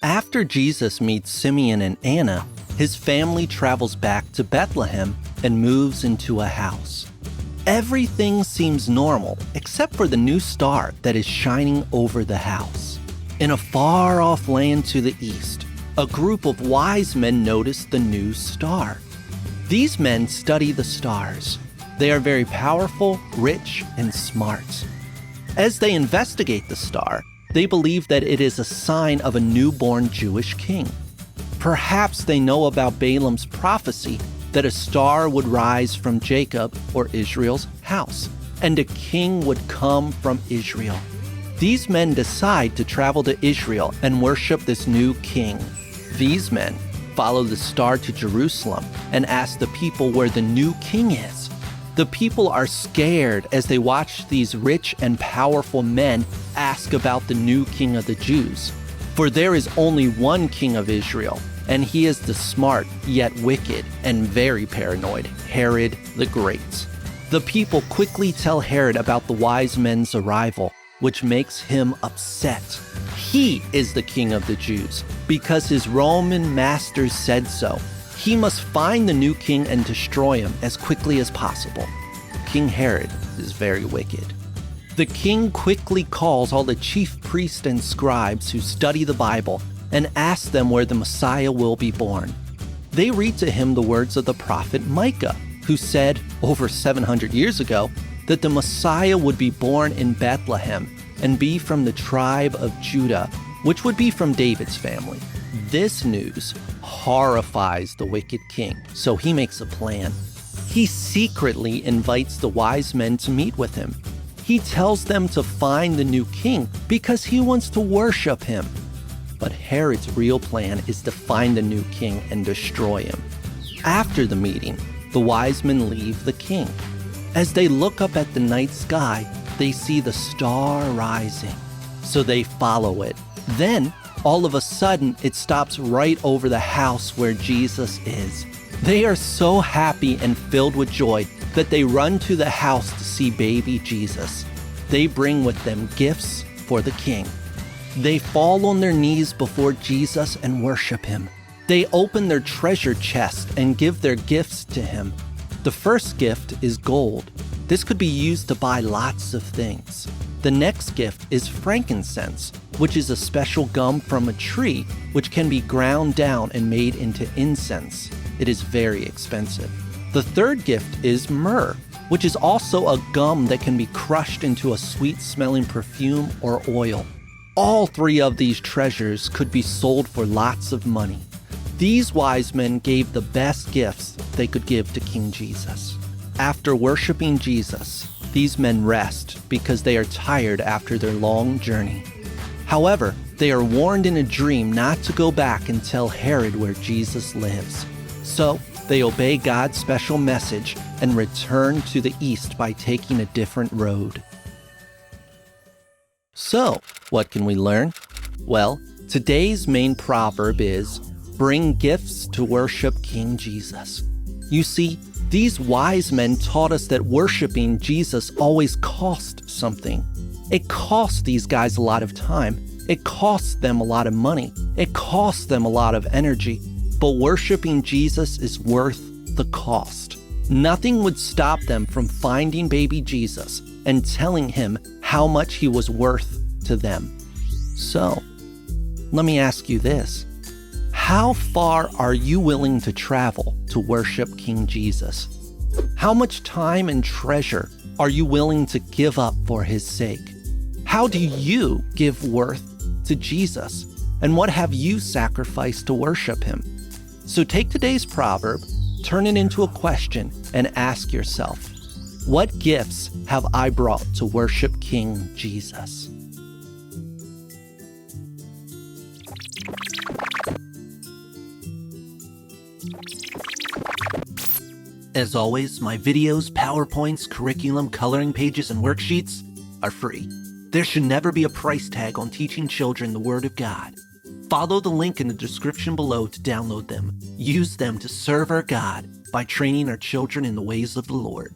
After Jesus meets Simeon and Anna, his family travels back to Bethlehem and moves into a house. Everything seems normal except for the new star that is shining over the house. In a far-off land to the east, a group of wise men notice the new star. These men study the stars. They are very powerful, rich, and smart. As they investigate the star, they believe that it is a sign of a newborn Jewish king. Perhaps they know about Balaam's prophecy that a star would rise from Jacob or Israel's house, and a king would come from Israel. These men decide to travel to Israel and worship this new king. These men follow the star to Jerusalem and ask the people where the new king is. The people are scared as they watch these rich and powerful men ask about the new king of the Jews. For there is only one king of Israel, and he is the smart yet wicked and very paranoid Herod the Great. The people quickly tell Herod about the wise men's arrival, which makes him upset. He is the king of the Jews because his Roman masters said so. He must find the new king and destroy him as quickly as possible. King Herod is very wicked. The king quickly calls all the chief priests and scribes who study the Bible and asks them where the Messiah will be born. They read to him the words of the prophet Micah, who said over 700 years ago that the Messiah would be born in Bethlehem and be from the tribe of Judah, which would be from David's family. This news horrifies the wicked king, so he makes a plan. He secretly invites the wise men to meet with him. He tells them to find the new king because he wants to worship him. But Herod's real plan is to find the new king and destroy him. After the meeting, the wise men leave the king. As they look up at the night sky, they see the star rising. So they follow it. Then, all of a sudden, it stops right over the house where Jesus is. They are so happy and filled with joy that they run to the house to see baby Jesus. They bring with them gifts for the king. They fall on their knees before Jesus and worship him. They open their treasure chest and give their gifts to him. The first gift is gold. This could be used to buy lots of things. The next gift is frankincense, which is a special gum from a tree which can be ground down and made into incense. It is very expensive. The third gift is myrrh, which is also a gum that can be crushed into a sweet-smelling perfume or oil. All three of these treasures could be sold for lots of money. These wise men gave the best gifts they could give to King Jesus. After worshiping Jesus, these men rest because they are tired after their long journey. However, they are warned in a dream not to go back and tell Herod where Jesus lives. So, they obey God's special message and return to the east by taking a different road. So, what can we learn? Well, today's main proverb is, bring gifts to worship King Jesus. You see, these wise men taught us that worshiping Jesus always cost something. It cost these guys a lot of time. It cost them a lot of money. It cost them a lot of energy. But worshiping Jesus is worth the cost. Nothing would stop them from finding baby Jesus and telling him how much he was worth to them. So, let me ask you this. How far are you willing to travel to worship King Jesus? How much time and treasure are you willing to give up for his sake? How do you give worth to Jesus? And what have you sacrificed to worship him? So take today's proverb, turn it into a question, and ask yourself, what gifts have I brought to worship King Jesus? As always, my videos, PowerPoints, curriculum, coloring pages, and worksheets are free. There should never be a price tag on teaching children the Word of God. Follow the link in the description below to download them. Use them to serve our God by training our children in the ways of the Lord.